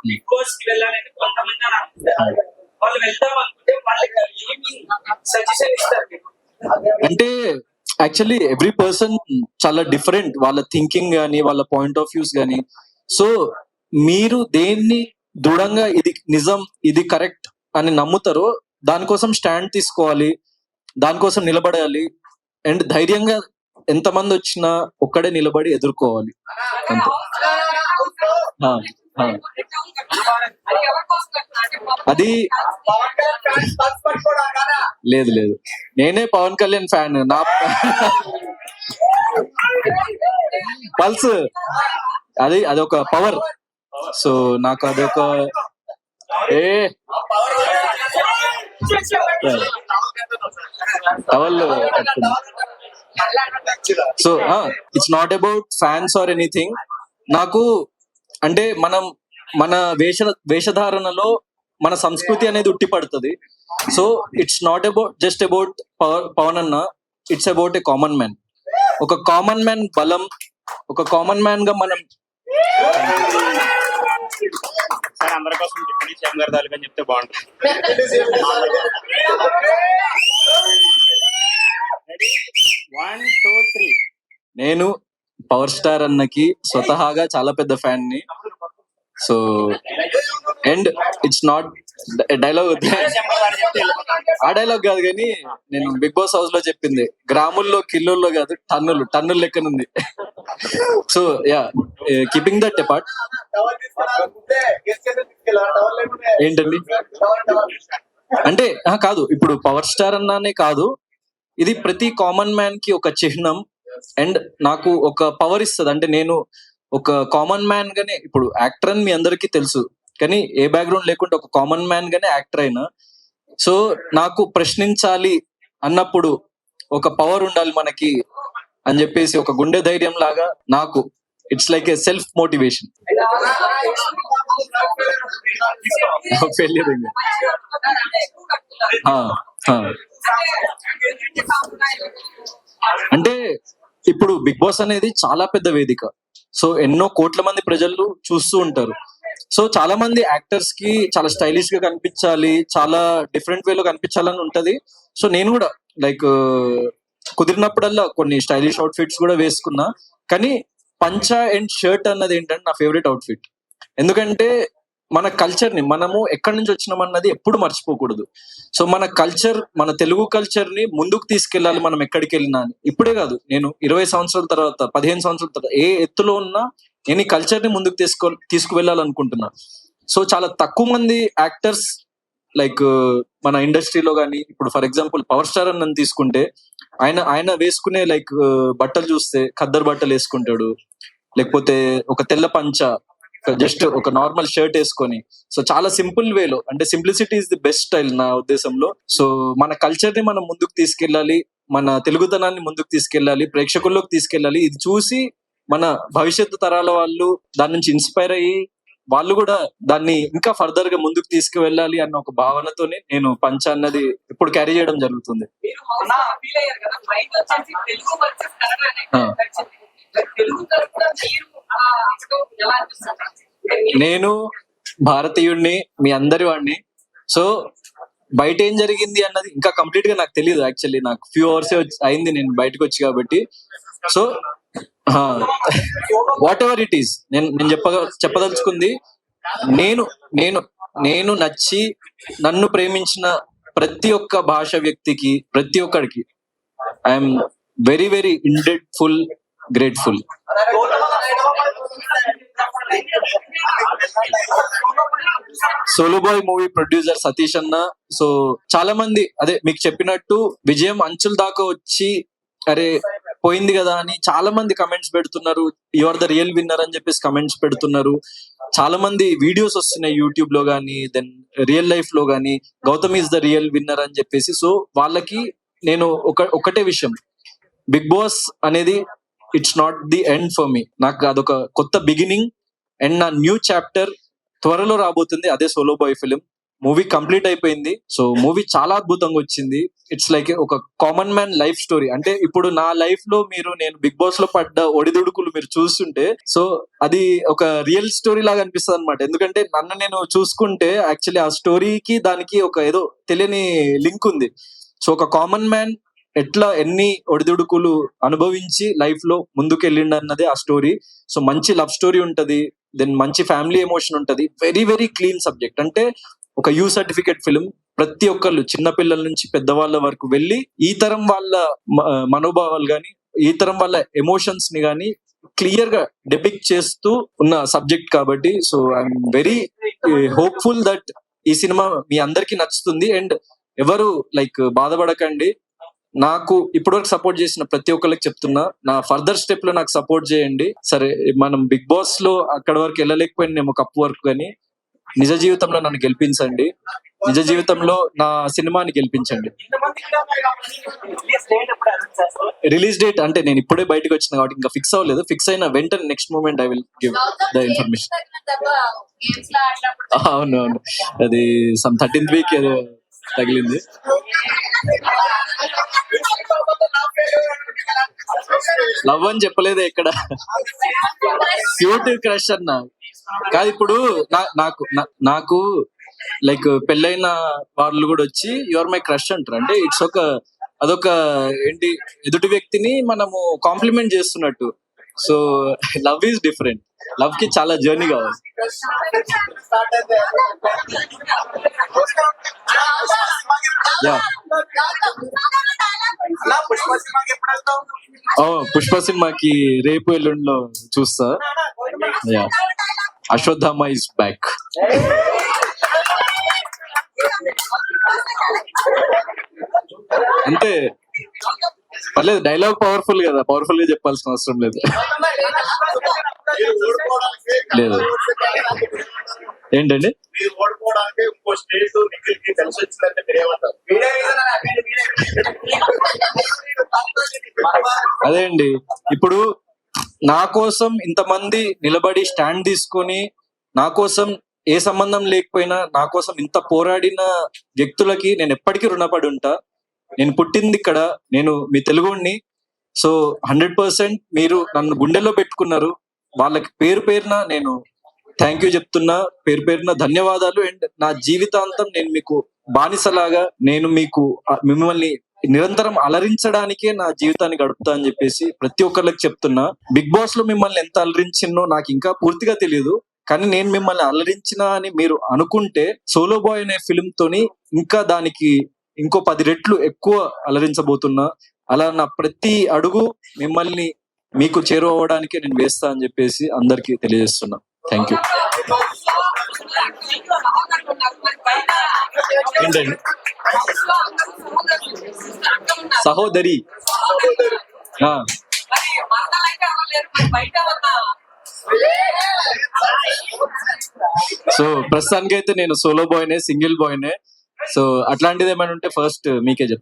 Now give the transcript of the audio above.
Big boss కి వెళ్ళాలని కొంతమంది అని అనుకుంటారు. వాళ్ళు వెళ్దాం అనుకుంటే వాళ్ళకి ఏమి సజెషన్ ఇస్తారు మీకు? అంటే యాక్చువల్లీ ఎవ్రీ పర్సన్ చాలా డిఫరెంట్, వాళ్ళ థింకింగ్ కానీ వాళ్ళ పాయింట్ ఆఫ్ వ్యూస్ కానీ. సో మీరు దేన్ని దృఢంగా ఇది నిజం, ఇది కరెక్ట్ అని నమ్ముతారో దానికోసం స్టాండ్ తీసుకోవాలి, దానికోసం నిలబడాలి. అండ్ ధైర్యంగా ఎంతమంది వచ్చినా ఒక్కడే నిలబడి ఎదుర్కోవాలి అంతే. ఆ, ఆ. అది లేదు లేదు, నేనే పవన్ కళ్యాణ్ ఫ్యాన్. నా పల్స్ అది అదొక పవర్. సో నాకు అదొక a towel. So it's not about fans or anything. నాకు అంటే మన వేషధారణలో మన సంస్కృతి అనేది ఉట్టిపడుతుంది. So it's not about just about Pawan అన్న, it's about a common man. ఒక కామన్ మ్యాన్ బలం, ఒక కామన్ మ్యాన్ గా మనం సార్ అందరి కోసం చెప్పండి, చెంగర్దాలుగా చెప్తే బాగుంటుంది. One, two, three. నేను పవర్ స్టార్ అన్నకి స్వతహాగా చాలా పెద్ద ఫ్యాన్ ని. So and it's not dialogue, ఆ డైలాగ్ కాదు కానీ నేను బిగ్ బాస్ హౌస్ లో చెప్పింది గ్రాముల్లో కిలోల్లో కాదు, టన్నుల లెక్కనుంది. So yeah, keeping that apart. ఏంటండి అంటే కాదు, ఇప్పుడు పవర్ స్టార్ అన్నానే కాదు, ఇది ప్రతి కామన్ మ్యాన్ కి ఒక చిహ్నం. అండ్ నాకు ఒక పవర్ ఇస్తుంది. అంటే నేను ఒక కామన్ మ్యాన్ గానే, ఇప్పుడు యాక్టర్ అని మీ అందరికీ తెలుసు, కానీ ఏ బ్యాక్గ్రౌండ్ లేకుండా ఒక కామన్ మ్యాన్ గానే యాక్టర్ అయినా. సో నాకు ప్రశ్నించాలి అన్నప్పుడు ఒక పవర్ ఉండాలి మనకి అని చెప్పేసి ఒక గుండె ధైర్యం లాగా నాకు it's like a self motivation. అంటే ఇప్పుడు బిగ్ బాస్ అనేది చాలా పెద్ద వేదిక. సో ఎన్నో కోట్ల మంది ప్రజలు చూస్తూ ఉంటారు. సో చాలా మంది యాక్టర్స్ కి చాలా స్టైలిష్ గా కనిపించాలి, చాలా డిఫరెంట్ వేలో కనిపించాలని ఉంటది. సో నేను కూడా లైక్ కుదిరినప్పుడల్లా కొన్ని స్టైలిష్ అవుట్ ఫిట్స్ కూడా వేసుకున్నా. కానీ పంచా అండ్ షర్ట్ అన్నది ఏంటంటే నా ఫేవరెట్ అవుట్ ఫిట్. ఎందుకంటే మన కల్చర్ ని, మనము ఎక్కడి నుంచి వచ్చినామన్నది ఎప్పుడు మర్చిపోకూడదు. సో మన కల్చర్, మన తెలుగు కల్చర్ ని ముందుకు తీసుకెళ్ళాలి మనం ఎక్కడికి వెళ్ళినా అని. ఇప్పుడే కాదు, నేను 20 సంవత్సరాల తర్వాత, 15 సంవత్సరాల తర్వాత ఏ ఎత్తులో ఉన్నా నేను ఈ కల్చర్ ని ముందుకు తీసుకువెళ్ళాలనుకుంటున్నా. సో చాలా తక్కువ మంది యాక్టర్స్ లైక్ మన ఇండస్ట్రీలో కానీ, ఇప్పుడు ఫర్ ఎగ్జాంపుల్ పవర్ స్టార్ అని తీసుకుంటే ఆయన వేసుకునే లైక్ బట్టలు చూస్తే ఖద్దర్ బట్టలు వేసుకుంటాడు, లేకపోతే ఒక తెల్ల పంచ, జస్ట్ ఒక నార్మల్ షర్ట్ వేసుకొని. సో చాలా సింపుల్ వేలో, అంటే simplicity is the best style నా ఉద్దేశంలో. సో మన కల్చర్ ని మనం ముందుకు తీసుకెళ్ళాలి, మన తెలుగుతనాన్ని ముందుకు తీసుకెళ్ళాలి, ప్రేక్షకుల్లోకి తీసుకెళ్ళాలి. ఇది చూసి మన భవిష్యత్తు తరాల వాళ్ళు దాని నుంచి ఇన్స్పైర్ అయ్యి వాళ్ళు కూడా దాన్ని ఇంకా ఫర్దర్ గా ముందుకు తీసుకువెళ్ళాలి అన్న ఒక భావనతోనే నేను పంచ అన్నది ఇప్పుడు క్యారీ చేయడం జరుగుతుంది. నేను భారతీయుడిని, మీ అందరి వాడిని. సో బయట ఏం జరిగింది అన్నది ఇంకా కంప్లీట్ గా నాకు తెలియదు. యాక్చువల్లీ నాకు ఫ్యూ అవర్స్ అయింది నేను బయటకు వచ్చి కాబట్టి. So what ever it is, నేను చెప్పదలుచుకుంది, నేను నేను నేను నచ్చి నన్ను ప్రేమించిన ప్రతి ఒక్క భాష వ్యక్తికి, ప్రతి ఒక్కడికి I'm very very indebtful, grateful. Solo boy movie producer Satish అన్న. సో చాలా మంది అదే మీకు చెప్పినట్టు విజయం అంచుల దాకా వచ్చి అరే పోయింది కదా అని చాలా మంది కమెంట్స్ పెడుతున్నారు. You are the real winner అని చెప్పేసి కమెంట్స్ పెడుతున్నారు. చాలా మంది వీడియోస్ వస్తున్నాయి యూట్యూబ్ లో గానీ, దెన్ రియల్ లైఫ్ లో గానీ, Gautam is the real winner అని చెప్పేసి. సో వాళ్ళకి నేను ఒకటే విషయం, బిగ్ బాస్ అనేది it's not the end for me. నాకు అదొక కొత్త బిగినింగ్ అండ్ నా న్యూ చాప్టర్ త్వరలో రాబోతుంది. అదే Solo Boy film. Movie complete అయిపోయింది. సో మూవీ చాలా అద్భుతంగా వచ్చింది. ఇట్స్ లైక్ ఒక కామన్ మ్యాన్ లైఫ్ స్టోరీ. అంటే ఇప్పుడు నా లైఫ్ లో నేను బిగ్ బాస్ లో పడ్డ ఒడిదుడుకులు మీరు చూస్తుంటే, సో అది ఒక రియల్ స్టోరీ లాగా అనిపిస్తుంది అనమాట. ఎందుకంటే నన్ను నేను చూసుకుంటే యాక్చువల్లీ ఆ స్టోరీకి దానికి ఒక ఏదో తెలియని లింక్ ఉంది. సో ఒక కామన్ మ్యాన్ ఎట్లా ఎన్ని ఒడిదుడుకులు అనుభవించి లైఫ్ లో ముందుకు వెళ్ళిండు అన్నదే ఆ స్టోరీ. సో మంచి లవ్ స్టోరీ ఉంటది, దెన్ మంచి ఫ్యామిలీ ఎమోషన్ ఉంటది. Very very clean subject. అంటే ఒక యూ సర్టిఫికేట్ ఫిల్మ్. ప్రతి ఒక్కళ్ళు చిన్న పిల్లల నుంచి పెద్దవాళ్ళ వరకు వెళ్ళి ఈ తరం వాళ్ళ మనోభావాలు గాని, ఈ తరం వాళ్ళ ఎమోషన్స్ ని గాని క్లియర్ గా డెపిక్ట్ చేస్తూ ఉన్న సబ్జెక్ట్ కాబట్టి, so I'm very hopeful that ఈ సినిమా మీ అందరికి నచ్చుతుంది. అండ్ ఎవరు లైక్ బాధపడకండి. నాకు ఇప్పటివరకు సపోర్ట్ చేసిన ప్రతి ఒక్కరికి చెప్తున్నా, నా ఫర్దర్ స్టెప్ లో నాకు సపోర్ట్ చేయండి. సరే మనం బిగ్ బాస్ లో అక్కడ వరకు వెళ్ళలేకపోయినేమో కప్పు వరకు, కానీ నిజ జీవితంలో నన్ను గెలిపించండి. నిజ జీవితంలో నా సినిమాని గెలిపించండి. రిలీజ్ డేట్ అంటే నేను ఇప్పుడే బయటకు వచ్చిన కాబట్టి ఇంకా ఫిక్స్ అవ్వలేదు. ఫిక్స్ అయిన వెంటనే next moment I will give the information. అవునవును, అది సమ్ 13th వీక్ ఏదో తగిలింది. లవ్ అని చెప్పలేదు ఇక్కడ, క్యూట్ క్రష్ అన్న కాదు. ఇప్పుడు నాకు లైక్ పెళ్ళైన వాళ్ళు కూడా వచ్చి యువర్ మై క్రష్ అంటారు. అంటే ఇట్స్ అదొక ఏంటి, ఎదుటి వ్యక్తిని మనము కాంప్లిమెంట్ చేస్తున్నట్టు. So love is different. Love కి చాలా జర్నీ కావాలి. యా, పుష్ప సినిమాకి రేపు ఎల్లుండిలో చూస్తా. Yeah, Ashwatthama is back. అంటే పర్లేదు, డైలాగ్ పవర్ఫుల్ కదా, పవర్ఫుల్ గా చెప్పాల్సిన అవసరం లేదు. లేదు ఏంటండి, అదే అండి. ఇప్పుడు నా కోసం ఇంతమంది నిలబడి స్టాండ్ తీసుకొని, నా కోసం ఏ సంబంధం లేకపోయినా నా కోసం ఇంత పోరాడిన వ్యక్తులకి నేను ఎప్పటికీ రుణపడి ఉంటా. నేను పుట్టింది ఇక్కడ, నేను మీ తెలుగుని. సో 100% మీరు నన్ను గుండెల్లో పెట్టుకున్నారు. వాళ్ళకి పేరు పేరున నేను థ్యాంక్ యూ చెప్తున్నా, పేరు పేరున ధన్యవాదాలు. అండ్ నా జీవితాంతం నేను మీకు బానిసలాగా, నేను మీకు మిమ్మల్ని నిరంతరం అలరించడానికే నా జీవితాన్ని గడుపుతా అని చెప్పేసి ప్రతి ఒక్కరికి చెప్తున్నా. బిగ్ బాస్ లో మిమ్మల్ని ఎంత అలరించినో నాకు ఇంకా పూర్తిగా తెలియదు, కానీ నేను మిమ్మల్ని అలరించిన అని మీరు అనుకుంటే సోలో బాయ్ అనే ఫిల్మ్ తోని ఇంకా దానికి ఇంకో 10 రెట్లు ఎక్కువ అలరించబోతున్నా. అలా నా ప్రతి అడుగు మిమ్మల్ని మీకు చేరువవడానికే నేను వేస్తా అని చెప్పేసి అందరికి తెలియజేస్తున్నా. Thank you. ఏంటండి, సహోదరి. సో ప్రస్తుతానికి అయితే నేను సోలో బాయ్నే, సింగిల్ బాయ్నే. సో అట్లాంటిది ఏమైనా ఉంటే ఫస్ట్ మీకే చెప్తాను.